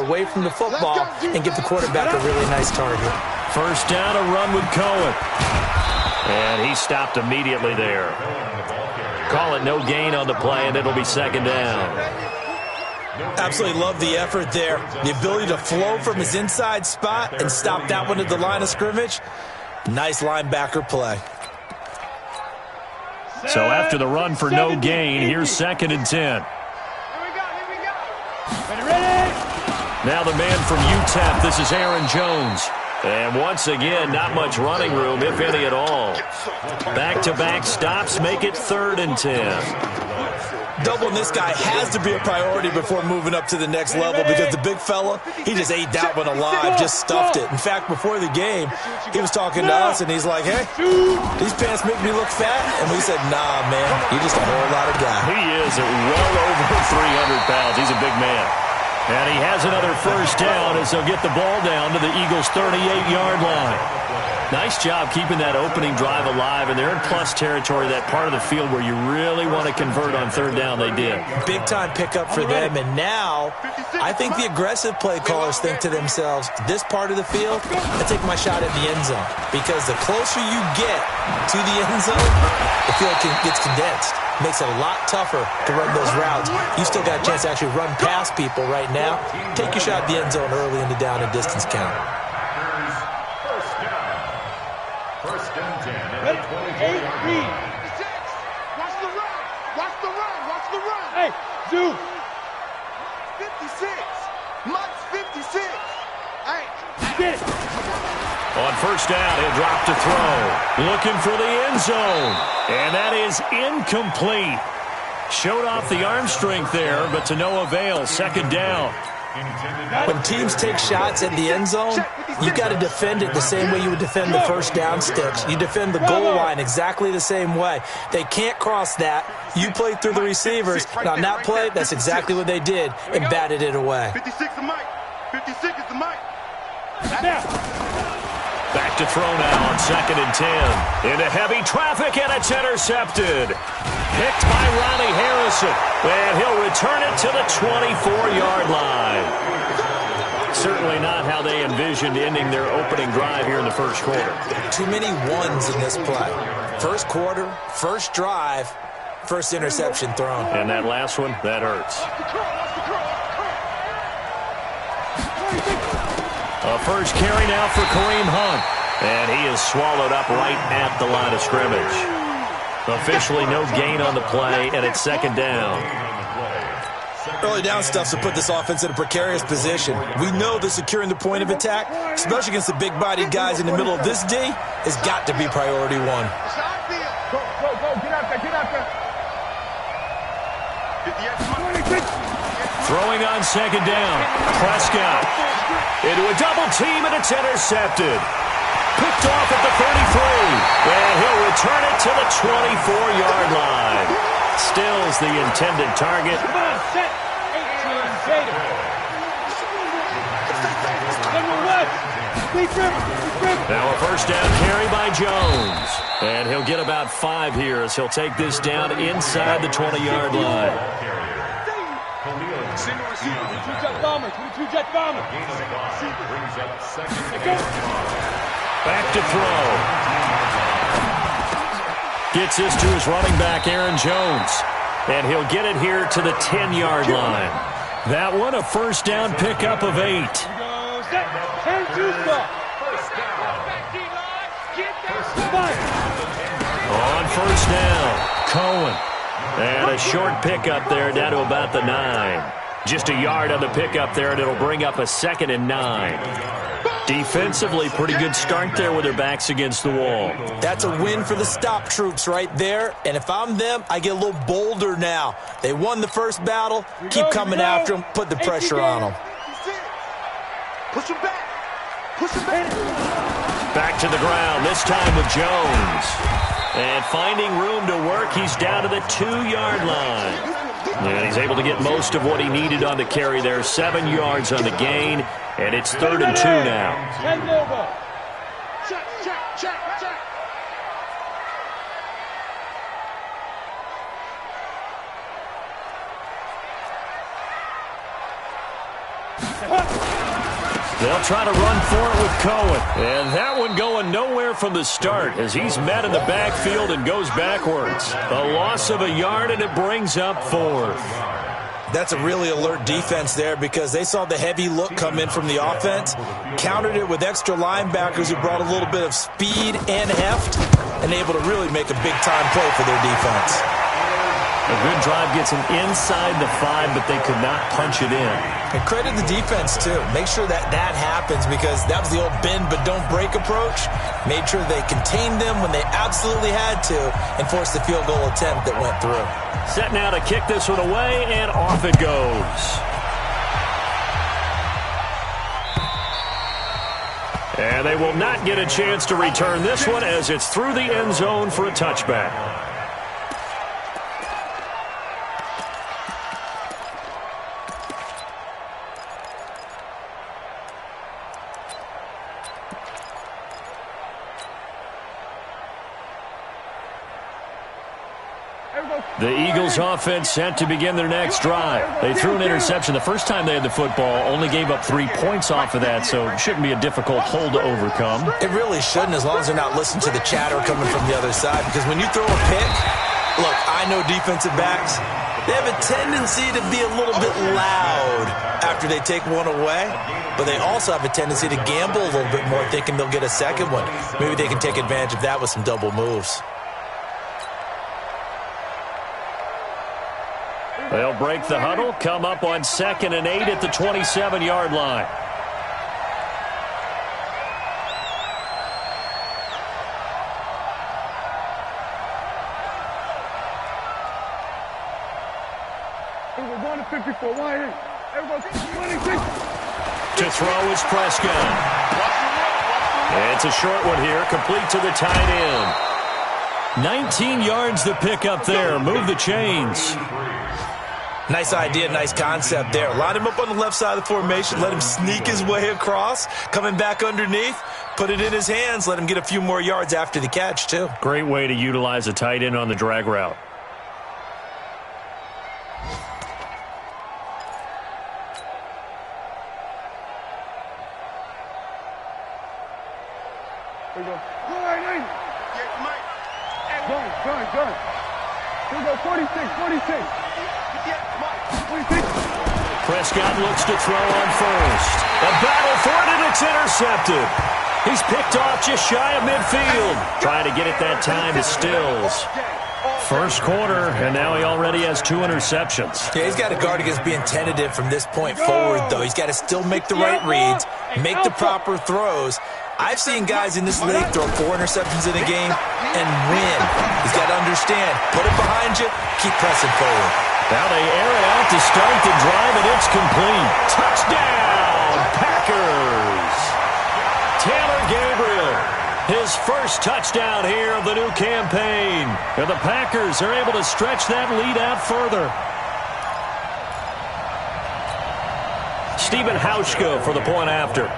away from the football and give the quarterback a really nice target. First down, a run with Cohen. And he stopped immediately there. Call it no gain on the play, and it'll be second down. Absolutely love the effort there. The ability to flow from his inside spot and stop that one at the line of scrimmage. Nice linebacker play. So after the run for no gain, here's 2nd and 10. Now the man from UTEP, this is Aaron Jones. And once again, not much running room, if any at all. Back-to-back stops make it 3rd and 10. Doubling this guy has to be a priority before moving up to the next level because the big fella, he just ate that one alive, just stuffed it. In fact, before the game, he was talking to us, and he's like, hey, these pants make me look fat. And we said, nah, man, you're just a whole lot of guy. He is well over 300 pounds. He's a big man. And he has another first down as they'll get the ball down to the Eagles' 38-yard line. Nice job keeping that opening drive alive, and they're in plus territory, that part of the field where you really want to convert on 3rd down. They did. Big-time pickup for them, and now I think the aggressive play callers think to themselves, this part of the field, I take my shot at the end zone, because the closer you get to the end zone, the field gets condensed. Makes it a lot tougher to run those routes. You still got a chance to actually run past people right now. Take your shot at the end zone early in the down and distance count. First and 10 at the 24-yard line. Watch the run. Watch the run. Watch the run. Hey, Zoo. 56. Mike's 56. Hey. Get it. On first down, he'll drop to throw. Looking for the end zone. And that is incomplete. Showed off the arm strength there, but to no avail. 2nd down. When teams take shots at the end zone, you got to defend it the same way you would defend the first down sticks. You defend the goal line exactly the same way. They can't cross that. You play through the receivers. Now, on that play, that's exactly what they did and batted it away. 56 is Mike. 56 is the Mike. Back to throw now on 2nd and 10. Into heavy traffic, and it's intercepted. Picked by Ronnie Harrison. And he'll return it to the 24-yard line. Certainly not how they envisioned ending their opening drive here in the first quarter. Too many ones in this play. First quarter, first drive, first interception thrown. And that last one, that hurts. A first carry now for Kareem Hunt. And he is swallowed up right at the line of scrimmage. Officially no gain on the play, and it's 2nd down. Early down stuff to put this offense in a precarious position. We know that securing the point of attack, especially against the big-bodied guys in the middle of this D, has got to be priority one. Go, get out there, get out there. Throwing on 2nd down. Prescott into a double team, and it's intercepted. Picked off at the 33. And he'll return it to the 24-yard line. Stills the intended target. Come on, set. 18, Now a first down carry by Jones. And he'll get about 5 here as he'll take this down inside the 20-yard line. Two-jet bomber. Back to throw. Gets this to his running back, Aaron Jones. And he'll get it here to the 10-yard line. That one, a first down pickup of 8. On first down, Cohen. And a short pickup there down to about the 9. Just a yard on the pickup there, and it'll bring up a 2nd and 9. Defensively, pretty good start there with their backs against the wall. That's a win for the stop troops right there. And if I'm them, I get a little bolder now. They won the first battle. Keep coming after them. Put the pressure on them. Push him back. Push him back. Back to the ground, this time with Jones. And finding room to work, he's down to the 2-yard line. And he's able to get most of what he needed on the carry there. 7 yards on the gain, and it's 3rd and 2 now. They'll try to run for it with Cohen. And that one going nowhere from the start as he's met in the backfield and goes backwards. A loss of a yard, and it brings up 4th. That's a really alert defense there because they saw the heavy look come in from the offense, countered it with extra linebackers who brought a little bit of speed and heft, and able to really make a big-time play for their defense. A good drive gets them inside the 5, but they could not punch it in. And credit the defense, too. Make sure that happens because that was the old bend but don't break approach. Made sure they contained them when they absolutely had to and forced the field goal attempt that went through. Set now to kick this one away, and off it goes. And they will not get a chance to return this one as it's through the end zone for a touchback. The Eagles offense set to begin their next drive. They threw an interception the first time they had the football, only gave up 3 points off of that, so it shouldn't be a difficult hole to overcome. It really shouldn't, as long as they're not listening to the chatter coming from the other side, because when you throw a pick, look, I know defensive backs, they have a tendency to be a little bit loud after they take one away, but they also have a tendency to gamble a little bit more, thinking they'll get a second one. Maybe they can take advantage of that with some double moves. They'll break the huddle, come up on 2nd and 8 at the 27-yard line. We're going to 54. Why? Everybody, 26. To throw is Prescott. It's a short one here, complete to the tight end. 19 yards to pick up there. Move the chains. Nice idea, nice concept there. Line him up on the left side of the formation, let him sneak his way across, coming back underneath, put it in his hands, let him get a few more yards after the catch, too. Great way to utilize a tight end on the drag route. Here we go. Gun. Here we go, 46. Prescott looks to throw on first. A battle for it, and it's intercepted. He's picked off just shy of midfield. Trying to get it that time to Stills. First quarter, and now he already has 2 interceptions. Yeah, he's got to guard against being tentative from this point forward, though. He's got to still make the right reads, make the proper throws. I've seen guys in this league throw 4 interceptions in a game and win. He's got to understand, put it behind you, keep pressing forward. Now they air it out to start the drive, and it's complete. Touchdown, Packers! Taylor Gabriel, his first touchdown here of the new campaign. And the Packers are able to stretch that lead out further. Stephen Hauschka for the point after.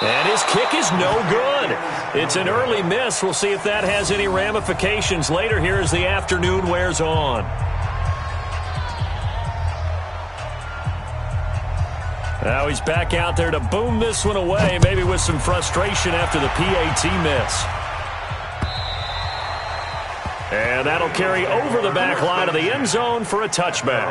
And his kick is no good. It's an early miss. We'll see if that has any ramifications later here as the afternoon wears on. Now he's back out there to boom this one away, maybe with some frustration after the PAT miss. And that'll carry over the back line of the end zone for a touchback.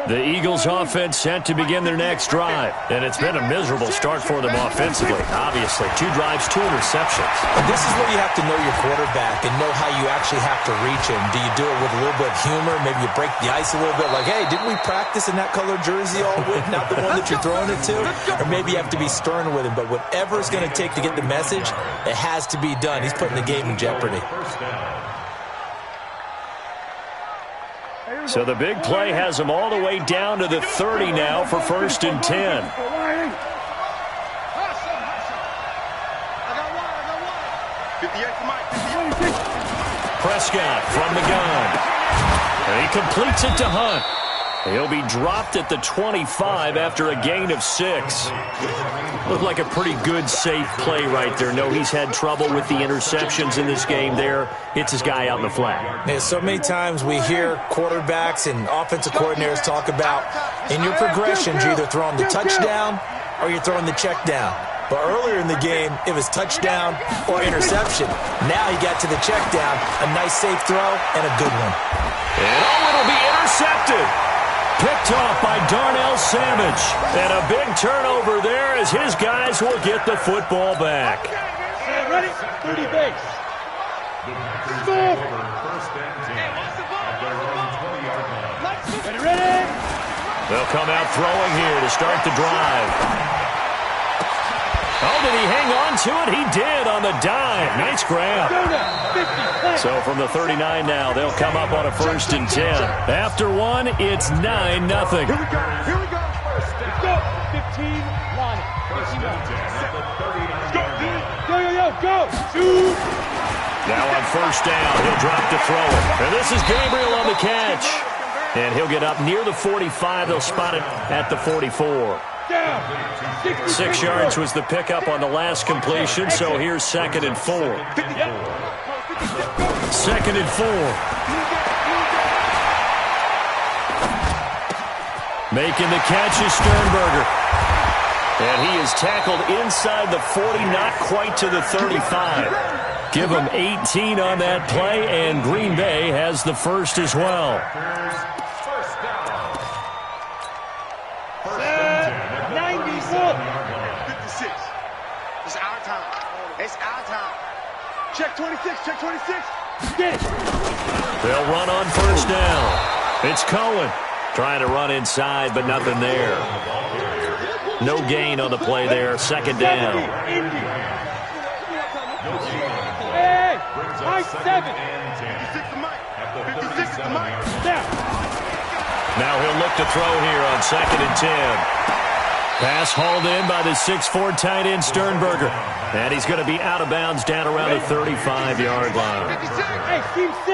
The Eagles offense set to begin their next drive. And it's been a miserable start for them offensively. Obviously, 2 drives, 2 interceptions. And this is where you have to know your quarterback and know how you actually have to reach him. Do you do it with a little bit of humor? Maybe you break the ice a little bit like, hey, didn't we practice in that color jersey all week? Not the one that you're throwing it to? Or maybe you have to be stern with him. But whatever it's going to take to get the message, it has to be done. He's putting the game in jeopardy. So the big play has him all the way down to the 30 now for 1st and 10. Prescott from the gun. And he completes it to Hunt. He'll be dropped at the 25 after a gain of 6. Looked like a pretty good, safe play right there. No, he's had trouble with the interceptions in this game there. Hits his guy out in the flat. Yeah, so many times we hear quarterbacks and offensive coordinators talk about in your progressions, you're either throwing the touchdown or you're throwing the check down. But earlier in the game, it was touchdown or interception. Now he got to the check down, a nice safe throw, and a good one. And it'll be intercepted. Picked off by Darnell Savage. And a big turnover there as his guys will get the football back. Ready? 30 base. Ready? They'll come out throwing here to start the drive. Oh, did he hang on to it? He did on the dime. Nice grab. So from the 39 now, they'll come up on a 1st and 10. After one, it's 9-0. Here we go. Here we go. Let's go. 15, line it. 15, go. Shoot. Now on 1st down, he'll drop to throw it. And this is Gabriel on the catch. And he'll get up near the 45. They'll spot it at the 44. 6 yards was the pickup on the last completion, so here's 2nd and 4. 2nd and 4. Making the catch is Sternberger. And he is tackled inside the 40, not quite to the 35. Give him 18 on that play, and Green Bay has the 1st as well. 56. It's our time. It's our time. Check 26. Check 26. Get it. They'll run on 1st down. It's Cohen trying to run inside, but nothing there. No gain on the play there. 2nd down. Hey, high 7. 56 to Mike. Now he'll look to throw here on 2nd and 10. Pass hauled in by the 6'4" tight end Sternberger. And he's going to be out of bounds down around the 35-yard line.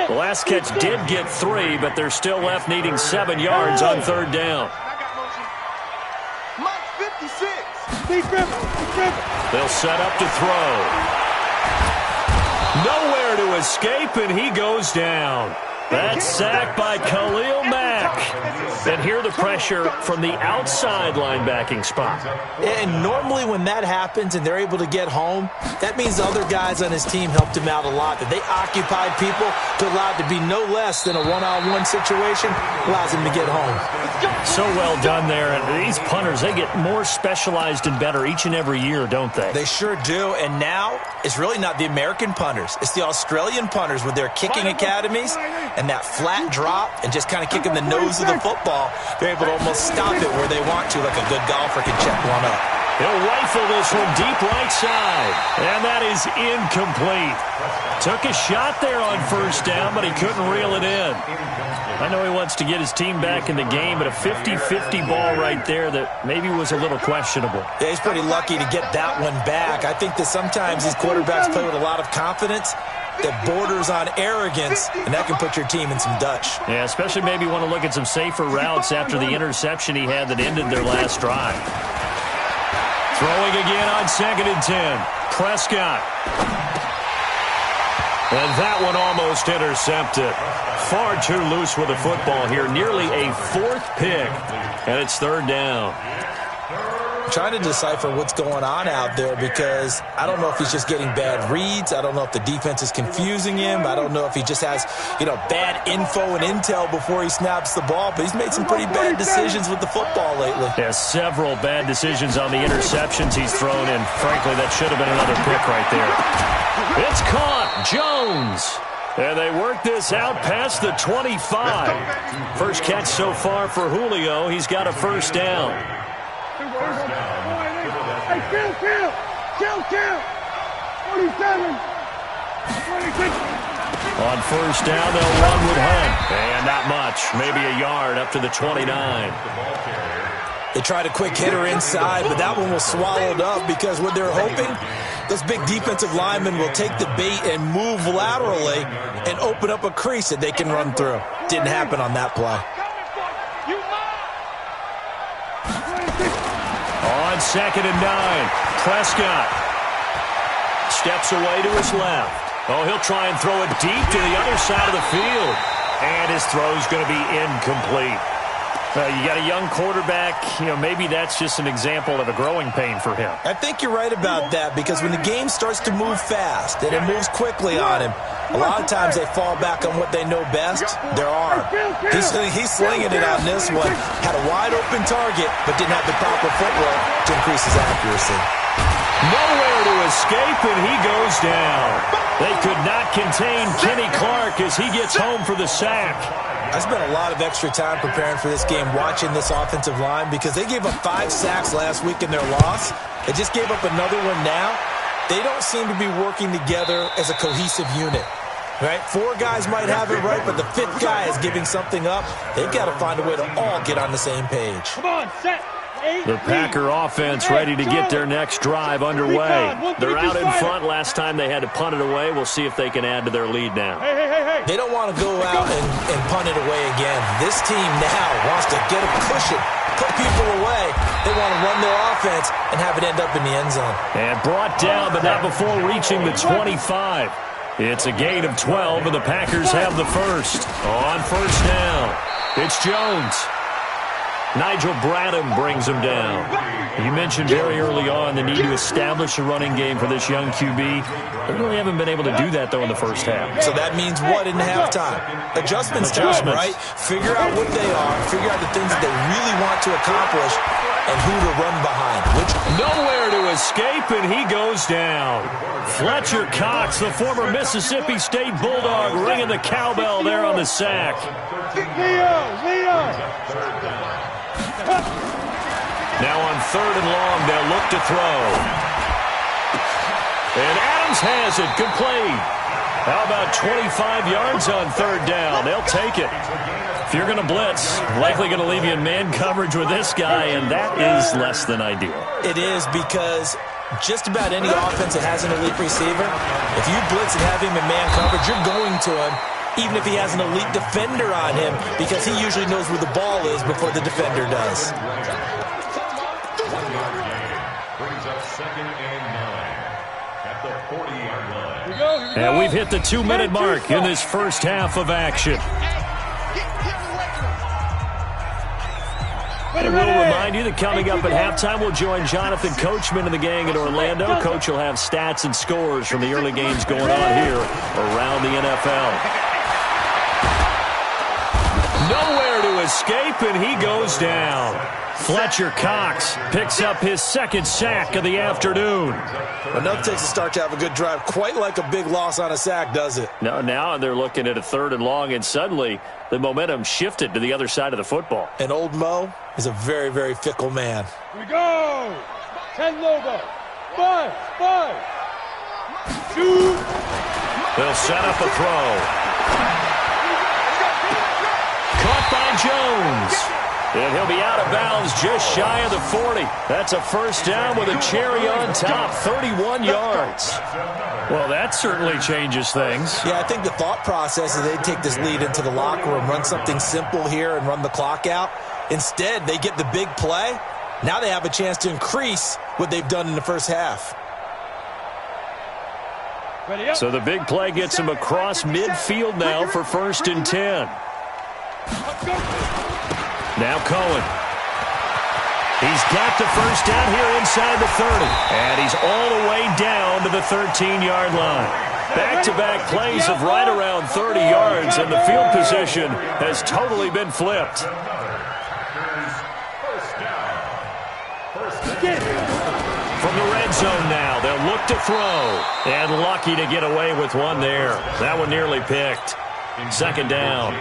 The last catch did get 3, but they're still left needing 7 yards on 3rd down. Mike 56. They'll set up to throw. Nowhere to escape, and he goes down. That's sacked by Khalil Mack. And here the pressure from the outside linebacking spot. And normally when that happens and they're able to get home, that means the other guys on his team helped him out a lot. That they occupied people to allow it to be no less than a one-on-one situation, allows him to get home. So well done there. And these punters, they get more specialized and better each and every year, don't they? They sure do. And now it's really not the American punters. It's the Australian punters with their kicking academies and that flat drop and just kind of kicking the nose of the football. They're able to almost stop it where they want to, like a good golfer can check one up. He'll rifle this from deep right side. And that is incomplete. Took a shot there on 1st down, but he couldn't reel it in. I know he wants to get his team back in the game, but a 50-50 ball right there that maybe was a little questionable. Yeah, he's pretty lucky to get that one back. I think that sometimes these quarterbacks play with a lot of confidence that borders on arrogance, and that can put your team in some Dutch. Yeah, especially maybe want to look at some safer routes after the interception he had that ended their last drive. Throwing again on 2nd and 10. Prescott. And that one almost intercepted. Far too loose with the football here. Nearly a 4th pick. And it's 3rd down. I'm trying to decipher what's going on out there because I don't know if he's just getting bad reads. I don't know if the defense is confusing him. I don't know if he just has, bad info and intel before he snaps the ball. But he's made some pretty bad decisions with the football lately. Yeah, several bad decisions on the interceptions he's thrown in. Frankly, that should have been another pick right there. It's caught. Jones. And they work this out past the 25. First catch so far for Julio. He's got a 1st down. Hey, kill! 47! 26! On 1st down, they'll run with Hunt. And not much. Maybe a yard up to the 29. They tried a quick hitter inside, but that one was swallowed up because what they're hoping, those big defensive linemen will take the bait and move laterally and open up a crease that they can run through. Didn't happen on that play. You might On 2nd and 9, Prescott steps away to his left. Oh, he'll try and throw it deep to the other side of the field. And his throw's going to be incomplete. You got a young quarterback, maybe that's just an example of a growing pain for him. I think you're right about that, because when the game starts to move fast and it moves quickly on him, a lot of times they fall back on what they know best, their arm. He's slinging it on this one. Had a wide-open target, but didn't have the proper footwork to increase his accuracy. Nowhere to escape, and he goes down. They could not contain Kenny Clark as he gets home for the sack. I spent a lot of extra time preparing for this game, watching this offensive line, because they gave up 5 sacks last week in their loss. They just gave up another one now. They don't seem to be working together as a cohesive unit. Right? 4 guys might have it right, but the 5th guy is giving something up. They've got to find a way to all get on the same page. Come on, set. The Packer offense ready to get their next drive underway. They're out in front. Last time they had to punt it away. We'll see if they can add to their lead now. They don't want to go out and punt it away again. This team now wants to get a cushion, put people away. They want to run their offense and have it end up in the end zone. And brought down, but not before reaching the 25. It's a gain of 12, and the Packers have the first. On first down, it's Jones. Nigel Bradham brings him down. You mentioned very early on the need to establish a running game for this young QB. They really haven't been able to do that, though, in the first half. So that means what in halftime? Adjustments time, right? Figure out what they are, figure out the things that they really want to accomplish, and who to run behind. Nowhere to escape, and he goes down. Fletcher Cox, the former Mississippi State Bulldog, ringing the cowbell there on the sack. Leo! Now on 3rd and long, they'll look to throw. And Adams has it, complete. How about 25 yards on 3rd down? They'll take it. If you're going to blitz, likely going to leave you in man coverage with this guy, and that is less than ideal. It is, because just about any offense that has an elite receiver, if you blitz and have him in man coverage, you're going to him, even if he has an elite defender on him, because he usually knows where the ball is before the defender does. Brings up 2nd and 9 at the 40-yard line. Here we go. And we've hit the 2-minute mark in this first half of action. And we'll remind you that coming up at halftime, we'll join Jonathan Coachman and the gang in Orlando. Coach will have stats and scores from the early games going on here around the NFL. Nowhere to escape, and he goes down. Fletcher Cox picks up his 2nd sack of the afternoon. Enough takes a start to have a good drive. Quite like a big loss on a sack, does it? No, now they're looking at a 3rd and long, and suddenly the momentum shifted to the other side of the football. And old Mo is a very, very fickle man. Here we go. 10 Lobo. 5. Shoot. They'll set up a throw. Caught by Jones. And he'll be out of bounds just shy of the 40. That's a first down with a cherry on top, 31 yards. Well, that certainly changes things. Yeah, I think the thought process is they'd take this lead into the locker room, run something simple here and run the clock out. Instead, they get the big play. Now they have a chance to increase what they've done in the first half. So the big play gets him across midfield now for 1st and 10. Now Cohen. He's got the first down here inside the 30. And he's all the way down to the 13-yard line. Back-to-back plays of right around 30 yards, and the field position has totally been flipped. From the red zone now, they'll look to throw. And lucky to get away with one there. That one nearly picked. 2nd down.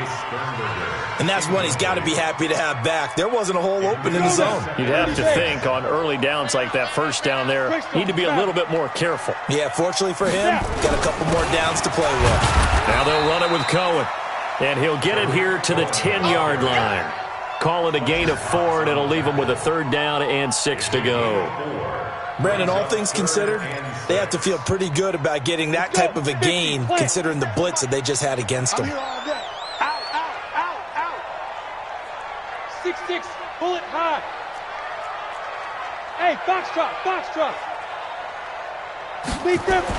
And that's one he's got to be happy to have back. There wasn't a hole open in the zone. You'd have to think on early downs like that, first down there, need to be a little bit more careful. Yeah, fortunately for him, got a couple more downs to play with. Now they'll run it with Cohen. And he'll get it here to the 10-yard line. Call it a gain of 4, and it'll leave him with a 3rd down and 6 to go. Brandon, all things considered, they have to feel pretty good about getting that type of a gain, considering the blitz that they just had against them. Out. 6-6, pull it high. Hey, box drop. Be careful.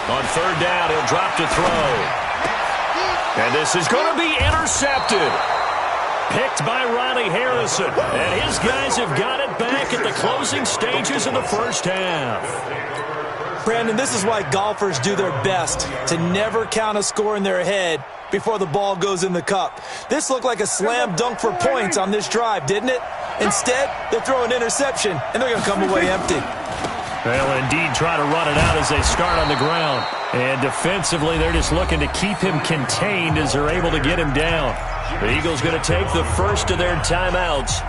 On third down, he'll drop to throw. And this is going to be intercepted. Picked by Ronnie Harrison. And his guys have got it back at the closing stages of the first half. Brandon, this is why golfers do their best to never count a score in their head before the ball goes in the cup. This looked like a slam dunk for points on this drive, didn't it? Instead, they'll throw an interception, and they're going to come away empty. They'll indeed try to run it out as they start on the ground. And defensively, they're just looking to keep him contained as they're able to get him down. The Eagles going to take the first of their timeouts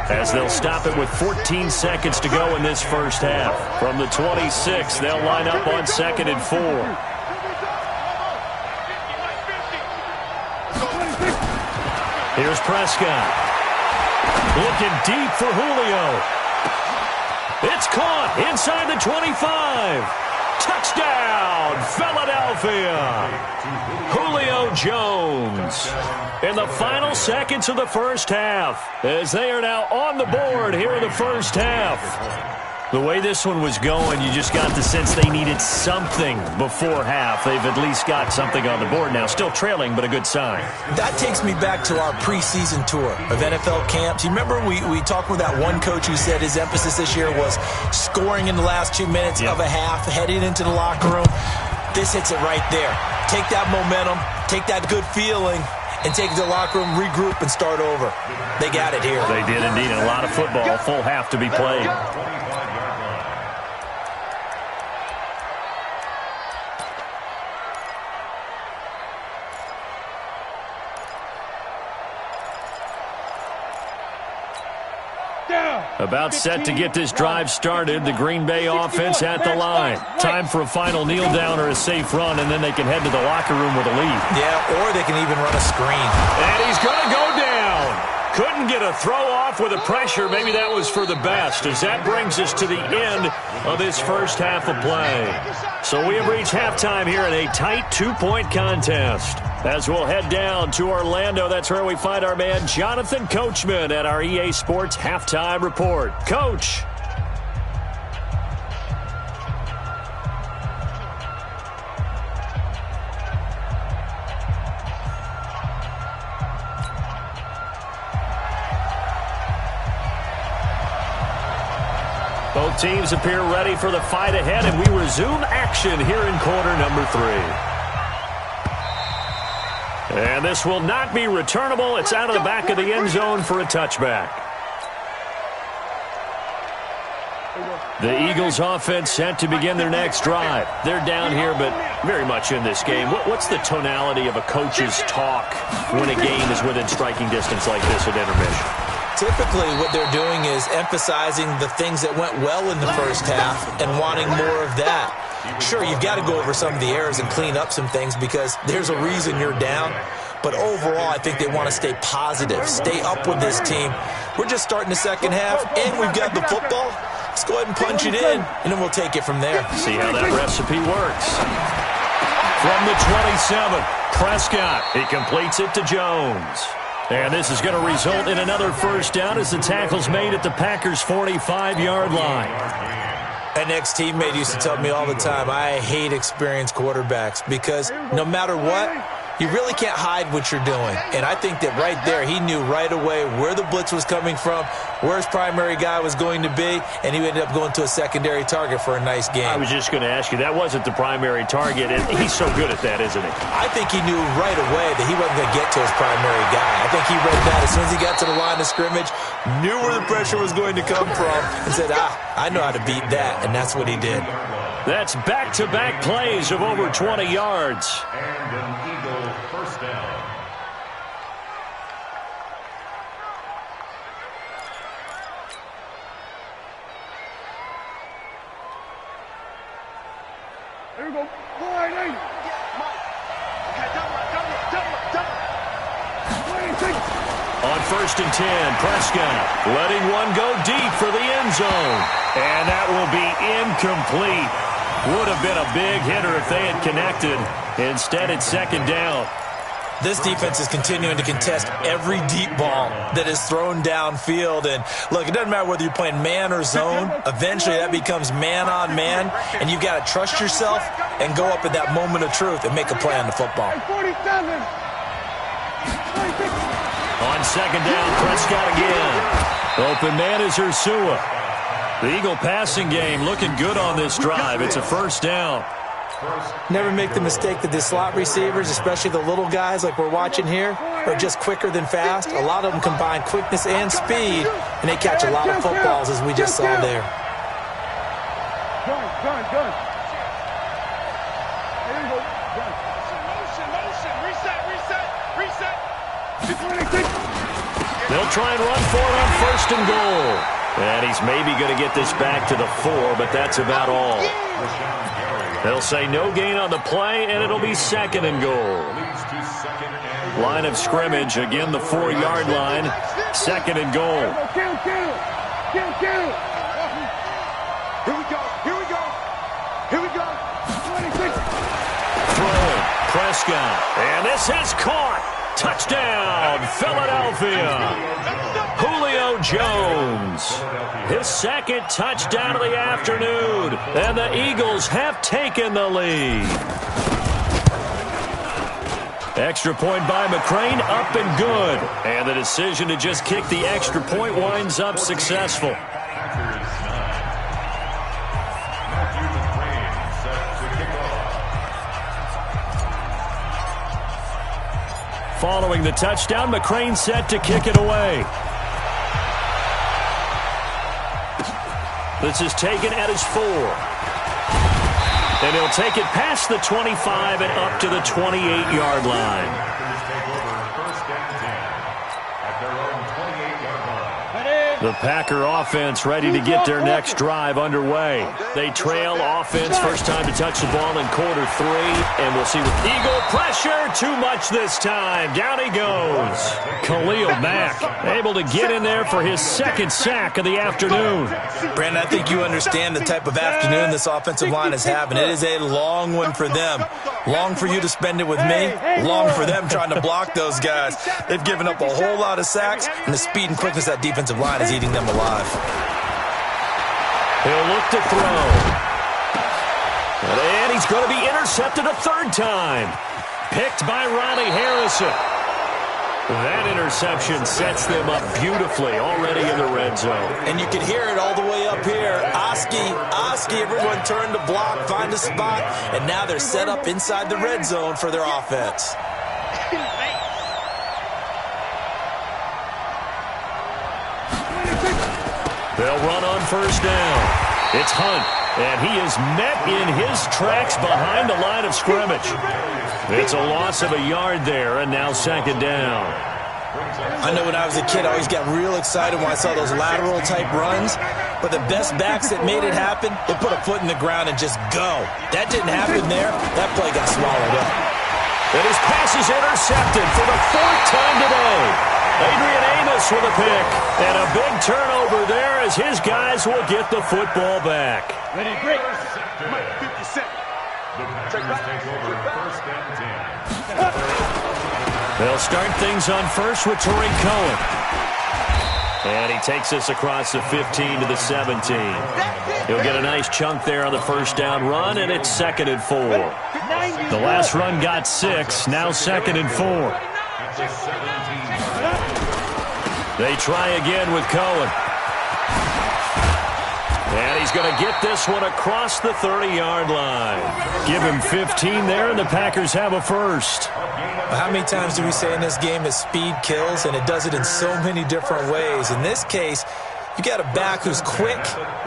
as they'll stop it with 14 seconds to go in this first half. From the 26, they'll line up on 2nd and 4. Here's Prescott. Looking deep for Julio. It's caught inside the 25. Touchdown, Philadelphia. Julio Jones in the final seconds of the first half as they are now on the board here in the first half. The way this one was going, you just got the sense they needed something before half. They've at least got something on the board now. Still trailing, but a good sign. That takes me back to our preseason tour of NFL camps. You remember we talked with that one coach who said his emphasis this year was scoring in the last 2 minutes of a half, heading into the locker room. This hits it right there. Take that momentum, take that good feeling, and take it to the locker room, regroup, and start over. They got it here. They did indeed. A lot of football, full half to be played. About set to get this drive started. The Green Bay offense at the line. Time for a final kneel down or a safe run, and then they can head to the locker room with a lead. Yeah, or they can even run a screen. And he's going to go down. Couldn't get a throw off with the pressure. Maybe that was for the best, as that brings us to the end of this first half of play. So we have reached halftime here in a tight 2-point contest. As we'll head down to Orlando, that's where we find our man Jonathan Coachman at our EA Sports Halftime Report. Coach. Both teams appear ready for the fight ahead, and we resume action here in quarter number 3. And this will not be returnable. It's out of the back of the end zone for a touchback. The Eagles offense set to begin their next drive. They're down here, but very much in this game. What's the tonality of a coach's talk when a game is within striking distance like this at intermission? Typically, what they're doing is emphasizing the things that went well in the first half and wanting more of that. Sure, you've got to go over some of the errors and clean up some things because there's a reason you're down. But overall, I think they want to stay positive, stay up with this team. We're just starting the second half, and we've got the football. Let's go ahead and punch it in, and then we'll take it from there. See how that recipe works. From the 27, Prescott. He completes it to Jones. And this is going to result in another first down as the tackle's made at the Packers' 45-yard line. An ex-teammate used to tell me all the time, I hate experienced quarterbacks because no matter what, you really can't hide what you're doing. And I think that right there, he knew right away where the blitz was coming from, where his primary guy was going to be, and he ended up going to a secondary target for a nice game. I was just going to ask you, that wasn't the primary target, and he's so good at that, isn't he? I think he knew right away that he wasn't going to get to his primary guy. I think he read that as soon as he got to the line of scrimmage, knew where the pressure was going to come from, and said, I know how to beat that, and that's what he did. That's back-to-back plays of over 20 yards. And an Eagle first down. Here we go. Wide eight. Okay, double. 26. On 1st and 10, Prescott letting one go deep for the end zone. And that will be incomplete. Would have been a big hitter if they had connected. Instead, it's 2nd down. This defense is continuing to contest every deep ball that is thrown downfield. And, look, it doesn't matter whether you're playing man or zone. Eventually that becomes man-on-man, and you've got to trust yourself and go up at that moment of truth and make a play on the football. 47. 26. On second down, Prescott again. Open man is Ursua. The Eagle passing game looking good on this drive. It's a first down. Never make the mistake that the slot receivers, especially the little guys like we're watching here, are just quicker than fast. A lot of them combine quickness and speed, and they catch a lot of footballs, as we just saw there. Gun. There you go. Gun. Motion. Reset. 26. They'll try and run for it on first and goal. And he's maybe going to get this back to the 4, but that's about all. They'll say no gain on the play, and it'll be second and goal. Line of scrimmage, again the 4-yard line. Second and goal. Kill. Here we go. 26. Throw, Prescott. And this is caught. Touchdown, Philadelphia. Julio Jones. His second touchdown of the afternoon. And the Eagles have taken the lead. Extra point by McCrane, up and good. And the decision to just kick the extra point winds up successful. Following the touchdown, McCrane set to kick it away. This is taken at his 4. And he'll take it past the 25 and up to the 28-yard line. The Packer offense ready to get their next drive underway. They trail offense, first time to touch the ball in quarter 3. And we'll see with Eagle pressure, too much this time. Down he goes. Khalil Mack able to get in there for his second sack of the afternoon. Brandon, I think you understand the type of afternoon this offensive line is having. It is a long one for them. Long for you to spend it with me. Long for them trying to block those guys. They've given up a whole lot of sacks, and the speed and quickness of that defensive line is eating them alive. He'll look to throw. And he's going to be intercepted a third time. Picked by Riley Harrison. That interception sets them up beautifully already in the red zone. And you can hear it all the way up here. Oski, everyone turned to block, find a spot, and now they're set up inside the red zone for their offense. They'll run on first down. It's Hunt, and he is met in his tracks behind the line of scrimmage. It's a loss of a yard there, and now second down. I know when I was a kid, I always got real excited when I saw those lateral-type runs, but the best backs that made it happen, they put a foot in the ground and just go. That didn't happen there. That play got swallowed up. And his pass is intercepted for the 4th time today. Adrian Amos with a pick. And a big turnover there as his guys will get the football back. Ready, break. 57. The Packers take over first down 10. They'll start things on first with Tariq Cohen. And he takes us across the 15 to the 17. He'll get a nice chunk there on the first down run, and it's second and 4. The last run got 6, now second and 4. They try again with Cohen. And he's going to get this one across the 30-yard line. Give him 15 there, and the Packers have a first. How many times do we say in this game that speed kills, and it does it in so many different ways? In this case, you got a back who's quick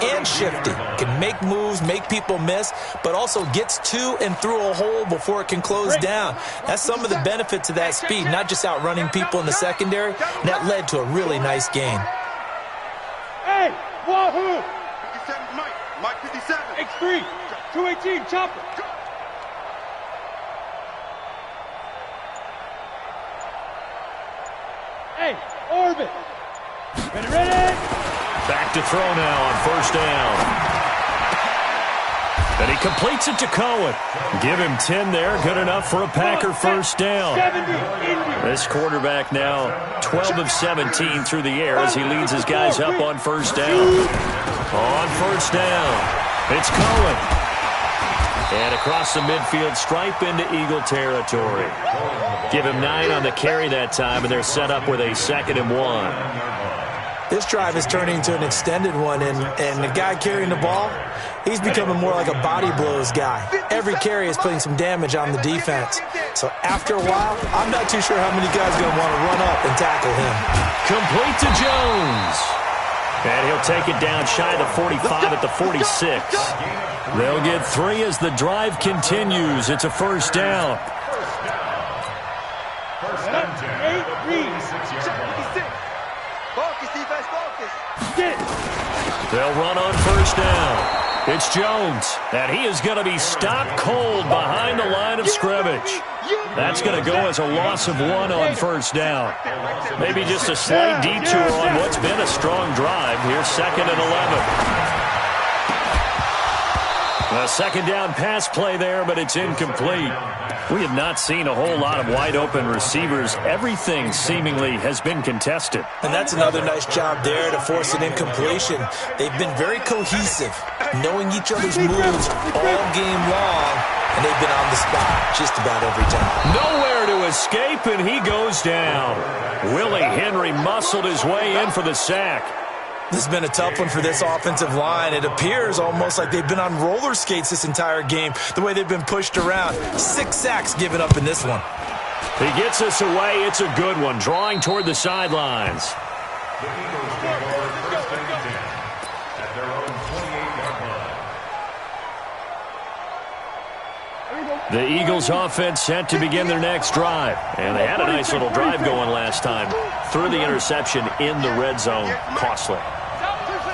and shifty, can make moves, make people miss, but also gets to and through a hole before it can close down. That's some of the benefits of that speed, not just outrunning people in the secondary, and that led to a really nice gain. Hey, Wahoo! 57 Mike 57. X3, 218, chopper. Hey, orbit. Ready. Back to throw now on first down. And he completes it to Cohen. Give him 10 there. Good enough for a Packer first down. This quarterback now 12 of 17 through the air as he leads his guys up on first down. On first down, it's Cohen. And across the midfield stripe into Eagle territory. Give him 9 on the carry that time, and they're set up with a 2nd and 1. This drive is turning into an extended one, and the guy carrying the ball, he's becoming more like a body blows guy. Every carry is putting some damage on the defense. So after a while, I'm not too sure how many guys are going to want to run up and tackle him. Complete to Jones. And he'll take it down shy of the 45 at the 46. They'll get 3 as the drive continues. It's a first down. First and 10 at the 46-yard line. Focus, defense, focus. They'll run on first down. It's Jones, and he is going to be stopped cold behind the line of scrimmage. That's going to go as a loss of 1 on first down. Maybe just a slight detour on what's been a strong drive. Here's 2nd and 11. A second down pass play there, but it's incomplete. We have not seen a whole lot of wide-open receivers. Everything seemingly has been contested. And that's another nice job there to force an incompletion. They've been very cohesive, knowing each other's moves all game long, and they've been on the spot just about every time. Nowhere to escape, and he goes down. Willie Henry muscled his way in for the sack. This has been a tough one for this offensive line. It appears almost like they've been on roller skates this entire game, the way they've been pushed around. 6 sacks given up in this one. He gets us away. It's a good one, drawing toward the sidelines. The Eagles take over first and 10 at their own 28-yard line. The Eagles offense set to begin their next drive. And they had a nice little drive going last time. Threw the interception in the red zone. Costly.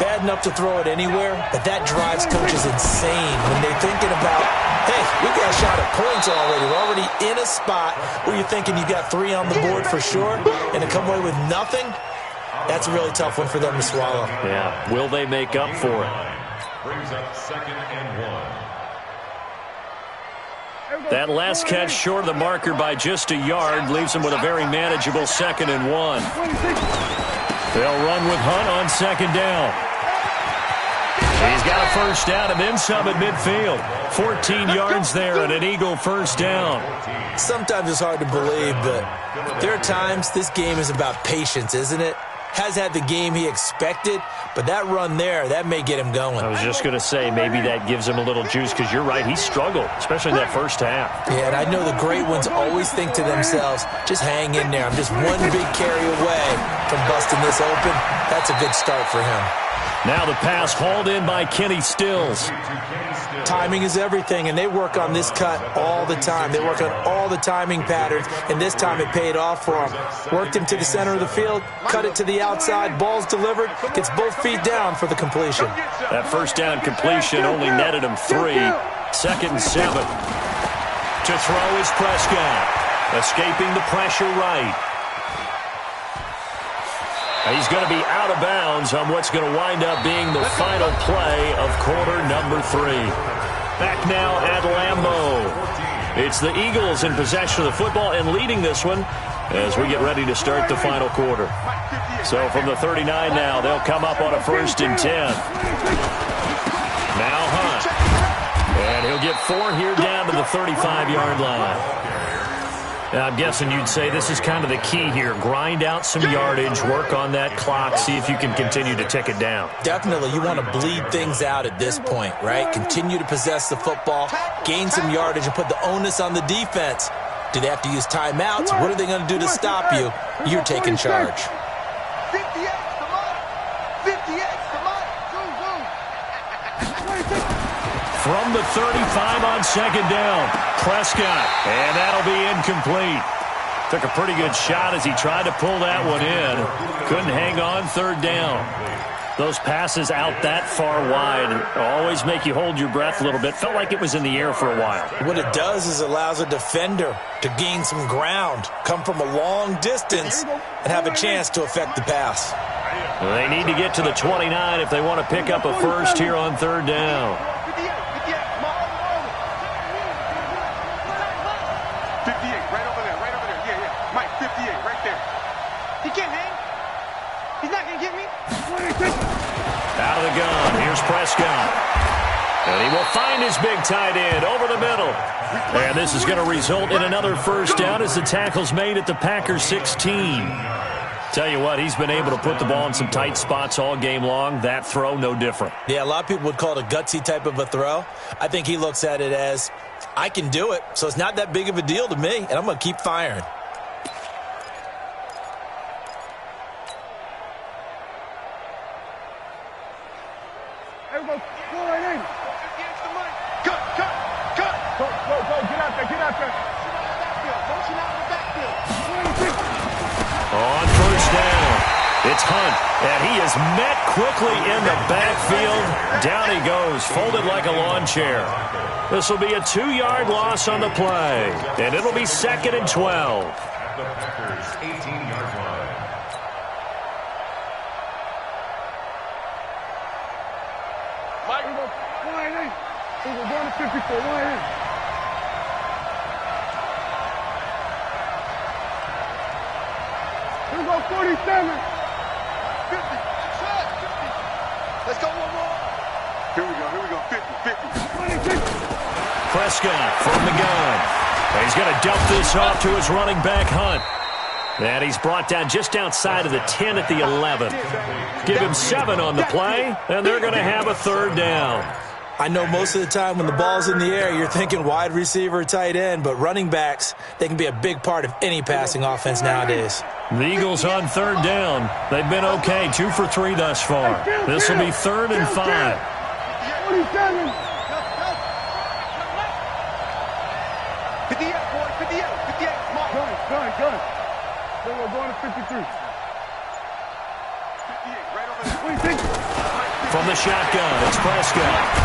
Bad enough to throw it anywhere, but that drives coaches insane when they're thinking about, hey, we've got a shot at points already. We're already in a spot where you're thinking you got 3 on the board for sure, and to come away with nothing, that's a really tough one for them to swallow. Yeah, will they make up for it? Brings up 2nd and 1. That last catch short of the marker by just a yard leaves them with a very manageable 2nd and 1. They'll run with Hunt on 2nd down. He's got a first down and then some at midfield. 14 yards there and an Eagle first down. Sometimes it's hard to believe, but there are times this game is about patience, isn't it? Has had the game he expected, but that run there, that may get him going. I was just going to say, maybe that gives him a little juice, because you're right, he struggled, especially in that first half. Yeah, and I know the great ones always think to themselves, just hang in there. I'm just one big carry away from busting this open. That's a good start for him. Now the pass hauled in by Kenny Stills. Timing is everything, and they work on this cut all the time. They work on all the timing patterns, and this time it paid off for them. Worked him to the center of the field, cut it to the outside, ball's delivered, gets both feet down for the completion. That first down completion only netted him 3. 2nd and 7. To throw is Prescott. Escaping the pressure right. He's going to be out of bounds on what's going to wind up being the final play of quarter number 3. Back now at Lambeau. It's the Eagles in possession of the football and leading this one as we get ready to start the final quarter. So from the 39 now, they'll come up on a 1st and 10. Now Hunt. And he'll get 4 here down to the 35-yard line. I'm guessing you'd say this is kind of the key here. Grind out some yardage, work on that clock, see if you can continue to tick it down. Definitely. You want to bleed things out at this point, right? Continue to possess the football, gain some yardage, and put the onus on the defense. Do they have to use timeouts? What are they going to do to stop you? You're taking charge. 58, come on. 58, come on. From the 35 on 2nd down, Prescott, and that'll be incomplete. Took a pretty good shot as he tried to pull that one in. Couldn't hang on 3rd down. Those passes out that far wide always make you hold your breath a little bit. Felt like it was in the air for a while. What it does is allows a defender to gain some ground, come from a long distance, and have a chance to affect the pass. They need to get to the 29 if they want to pick up a first here on 3rd down. Here's Prescott. And he will find his big tight end over the middle. And this is going to result in another first down as the tackle's made at the Packers 16. Tell you what, he's been able to put the ball in some tight spots all game long. That throw, no different. Yeah, a lot of people would call it a gutsy type of a throw. I think he looks at it as, I can do it, so it's not that big of a deal to me, and I'm going to keep firing. Everybody, go right in. Cut. Go, get out there. Motion out of the backfield. 26. On first down, it's Hunt, and he is met quickly in the backfield. Down he goes, folded like a lawn chair. This will be a 2-yard loss on the play, and it'll be 2nd and 12. At the Packers' 18-yard line. Mike, go right in. We're going to 54, right in. Here we go, 47. 50. Let's go one more. Here we go. 50. 26. Prescott from the gun. And he's going to dump this off to his running back, Hunt. And he's brought down just outside of the 10 at the 11. Give him 7 on the play, and they're going to have a 3rd down. I know most of the time when the ball's in the air, you're thinking wide receiver, tight end, but running backs, they can be a big part of any passing offense nowadays. The Eagles on 3rd down. They've been okay, 2 for 3 thus far. This will be 3rd and 5. 47. 58, boy. 58. Gun. Then we're going to 53. 58, right over there. 26. From the shotgun, it's Prescott.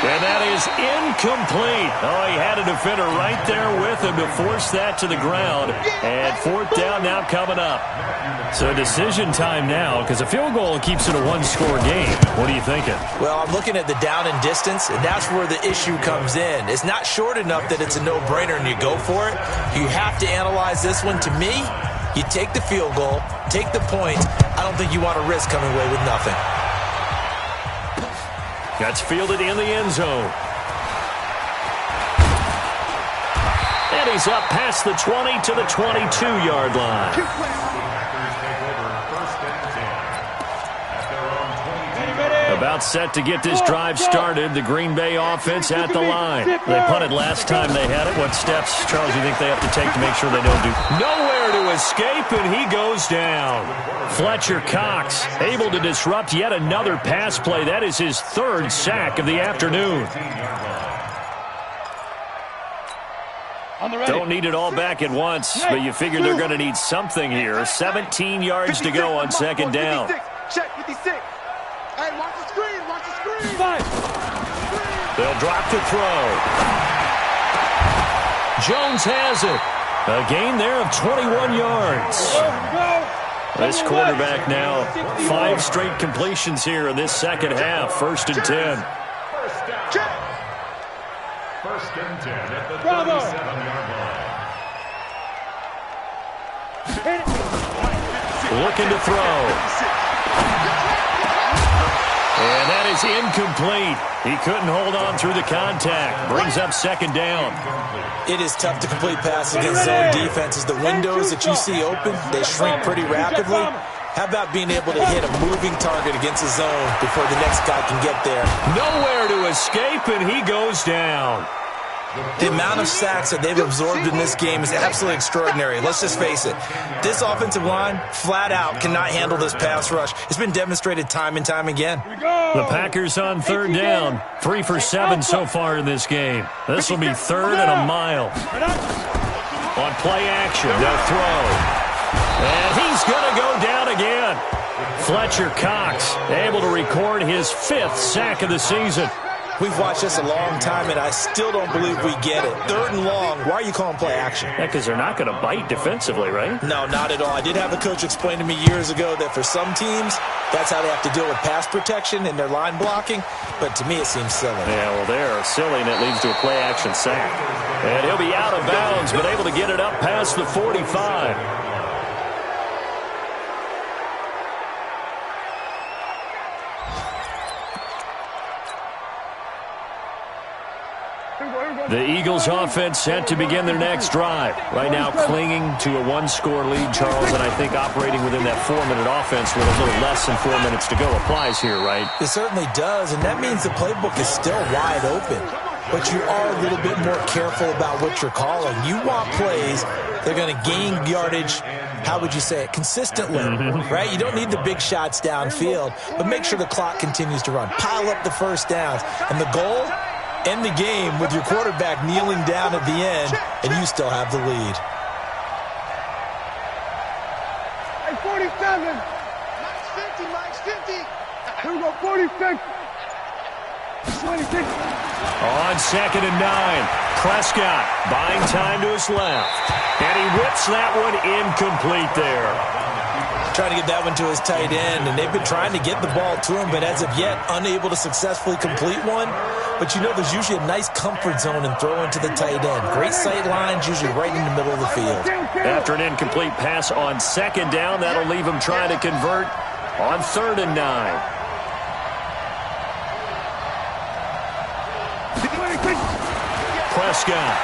And that is incomplete. Oh, he had a defender right there with him to force that to the ground. And 4th down now coming up. So decision time now, because a field goal keeps it a 1-score game. What are you thinking? Well, I'm looking at the down and distance, and that's where the issue comes in. It's not short enough that it's a no-brainer and you go for it. You have to analyze this one. To me, you take the field goal, take the points. I don't think you want to risk coming away with nothing. That's fielded in the end zone. And he's up past the 20 to the 22-yard line. Packers take over 1st and 10. At their own 22. About set to get this drive started. The Green Bay offense at the line. They punted last time they had it. What steps, Charles, do you think they have to take to make sure they don't do? Nowhere to escape, and he goes down. Fletcher Cox able to disrupt yet another pass play. That is his 3rd sack of the afternoon. Don't need it all back at once, but you figure they're going to need something here. 17 yards to go on 2nd down. 56. Check 56. Hey, watch the screen. They'll drop to throw. Jones has it. A gain there of 21 yards. This quarterback now, 5 straight completions here in this second half. 1st and 10. First down. 1st and 10 at the 37-yard line. Looking to throw. And that is incomplete. He couldn't hold on through the contact. Brings up 2nd down. It is tough to complete passes against zone defenses. The windows that you see open, they shrink pretty rapidly. How about being able to hit a moving target against a zone before the next guy can get there? Nowhere to escape, and he goes down. The amount of sacks that they've absorbed in this game is absolutely extraordinary. Let's just face it. This offensive line, flat out, cannot handle this pass rush. It's been demonstrated time and time again. The Packers on 3rd down. 3 for 7 so far in this game. This will be 3rd and a mile. On play action, they'll throw. And he's going to go down again. Fletcher Cox able to record his 5th sack of the season. We've watched this a long time, and I still don't believe we get it. 3rd and long, why are you calling play action? Yeah, because they're not going to bite defensively, right? No, not at all. I did have a coach explain to me years ago that for some teams, that's how they have to deal with pass protection and their line blocking. But to me, it seems silly. Yeah, well, they're silly, and it leads to a play action sack. And he'll be out of bounds, but able to get it up past the 45. The Eagles offense set to begin their next drive. Right now clinging to a one-score lead, Charles, and I think operating within that 4-minute offense with a little less than 4 minutes to go applies here, right? It certainly does, and that means the playbook is still wide open. But you are a little bit more careful about what you're calling. You want plays that are going to gain yardage, how would you say it, consistently, right? You don't need the big shots downfield, but make sure the clock continues to run. Pile up the first downs. And the goal, end the game with your quarterback kneeling down at the end, and you still have the lead. Hey, 47. Mike's 50, Mike's 50. Here we go, 46. 26. On 2nd and 9, Prescott buying time to his left. And he whips that one incomplete there. Trying to get that one to his tight end, and they've been trying to get the ball to him, but as of yet, unable to successfully complete one. But you know there's usually a nice comfort zone in throwing to the tight end. Great sight lines, usually right in the middle of the field. After an incomplete pass on 2nd down, that'll leave him trying to convert on 3rd and 9. Prescott.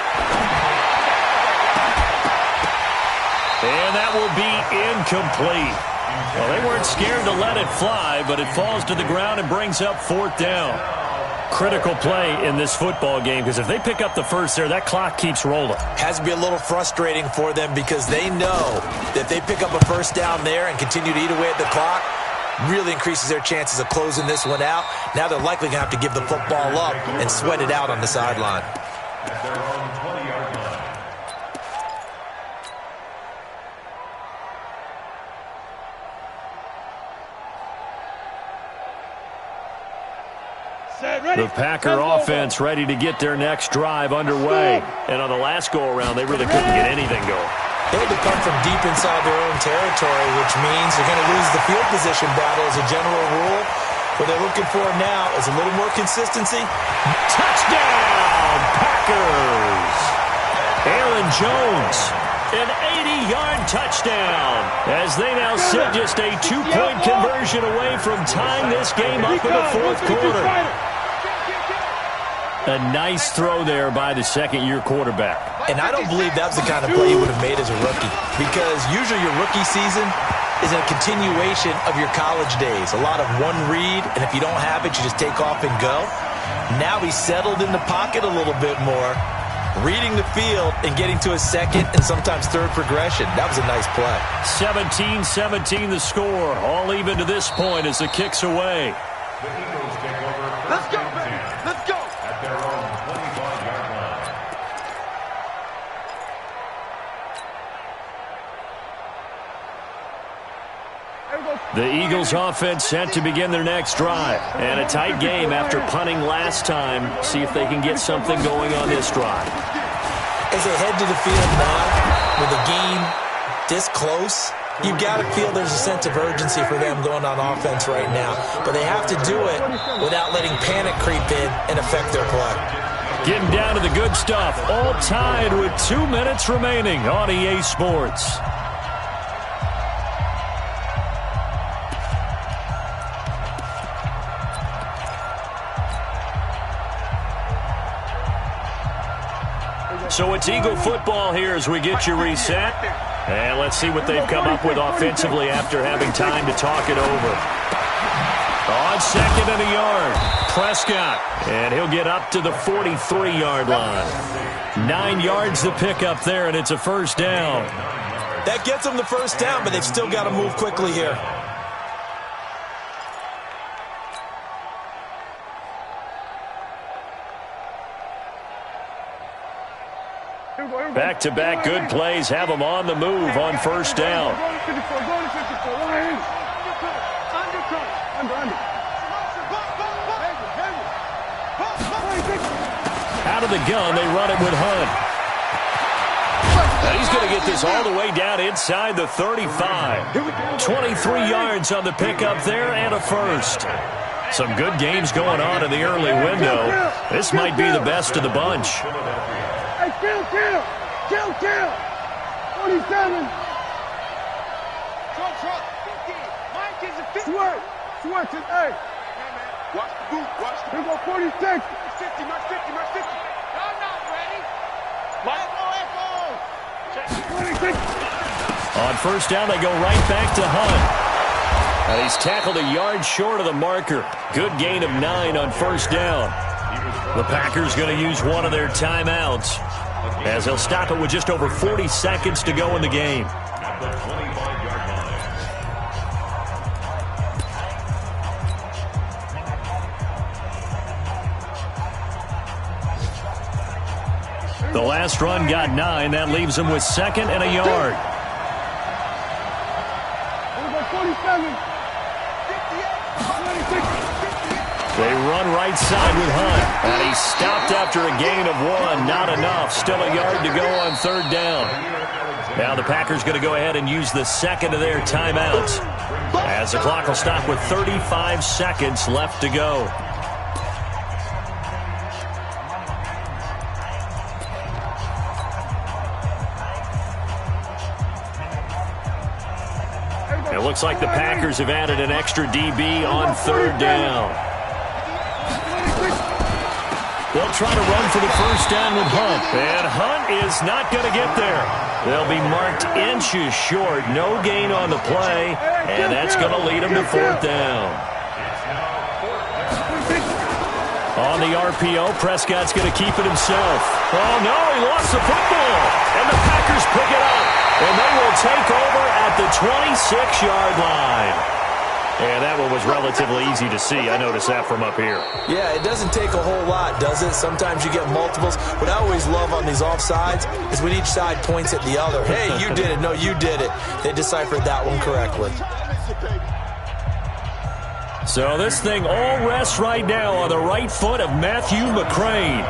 And that will be incomplete. Well, they weren't scared to let it fly, but it falls to the ground and brings up 4th down. Critical play in this football game, because if they pick up the first there, that clock keeps rolling. Has to be a little frustrating for them because they know that they pick up a first down there and continue to eat away at the clock, really increases their chances of closing this one out. Now they're likely going to have to give the football up and sweat it out on the sideline. At their own 20-yard line. The Packer offense ready to get their next drive underway. And on the last go-around, they really couldn't get anything going. They had to come from deep inside their own territory, which means they're going to lose the field position battle as a general rule. What they're looking for now is a little more consistency. Touchdown, Packers! Aaron Jones, an 80-yard touchdown, as they now sit just a 2-point conversion away from tying this game up in the 4th quarter. A nice throw there by the second-year quarterback. And I don't believe that was the kind of play he would have made as a rookie, because usually your rookie season is a continuation of your college days. A lot of one read, and if you don't have it, you just take off and go. Now he's settled in the pocket a little bit more, reading the field and getting to a second and sometimes third progression. That was a nice play. 17-17 the score, all even to this point as the kick's away. The Eagles take over. Let's go, baby. Let's go. At their own 25-yard line. The Eagles offense set to begin their next drive. And a tight game after punting last time. See if they can get something going on this drive. As they head to the field now, with the game this close, you've got to feel there's a sense of urgency for them going on offense right now. But they have to do it without letting panic creep in and affect their play. Getting down to the good stuff. All tied with 2 minutes remaining on EA Sports. So it's Eagle football here as we get you reset. And let's see what they've come up with offensively after having time to talk it over. On 2nd and a yard, Prescott. And he'll get up to the 43-yard line. 9 yards to pick up there, and it's a first down. That gets them the first down, but they've still got to move quickly here. Back-to-back good plays have them on the move on first down. Out of the gun, they run it with Hunt. And he's going to get this all the way down inside the 35. 23 yards on the pickup there and a first. Some good games going on in the early window. This might be the best of the bunch. Hey, kill! 47. Truck. 50. Mike is a 50. Switch it, hey. Watch the boot. Watch the Here boot. go 46. 50, Mike 50, Mike 50. On first down, they go right back to Hunt. And he's tackled a yard short of the marker. Good gain of 9 on first down. The Packers going to use one of their timeouts, as they'll stop it with just over 40 seconds to go in the game. At the 25-yard line. The last run got 9. That leaves him with 2nd and a yard. 47. They run right side with Hunt. And he's stopped after a gain of 1. Not enough. Still a yard to go on third down. Now the Packers going to go ahead and use the second of their timeouts, as the clock will stop with 35 seconds left to go. It looks like the Packers have added an extra DB on third down. They'll try to run for the first down with Hunt. And Hunt is not going to get there. They'll be marked inches short. No gain on the play. And that's going to lead them to fourth down. On the RPO, Prescott's going to keep it himself. Oh, no, he lost the football. And the Packers pick it up. And they will take over at the 26-yard line. And that one was relatively easy to see. I noticed that from up here. Yeah, it doesn't take a whole lot, does it? Sometimes you get multiples. What I always love on these offsides is when each side points at the other. Hey, you did it. No, you did it. They deciphered that one correctly. So this thing all rests right now on the right foot of Matthew McCrane.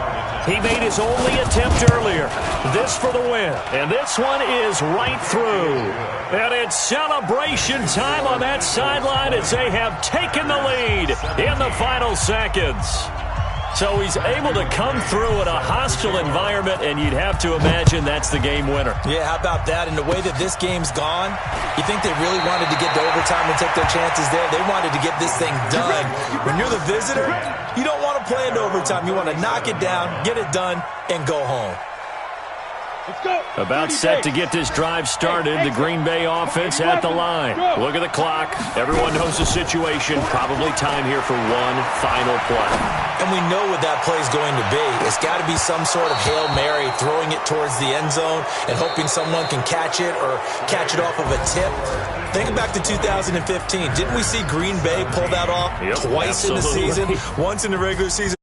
He made his only attempt earlier. This for the win. And this one is right through. And it's celebration time on that sideline as they have taken the lead in the final seconds. So he's able to come through in a hostile environment, and you'd have to imagine that's the game winner. Yeah, how about that? And the way that this game's gone, you think they really wanted to get to overtime and take their chances there? They wanted to get this thing done. When you're the visitor, you don't want to play into overtime. You want to knock it down, get it done, and go home. About set to get this drive started. The Green Bay offense at the line. Look at the clock. Everyone knows the situation. Probably time here for one final play. And we know what that play is going to be. It's got to be some sort of Hail Mary, throwing it towards the end zone and hoping someone can catch it or catch it off of a tip. Think back to 2015. Didn't we see Green Bay pull that off twice in the season? Once in the regular season.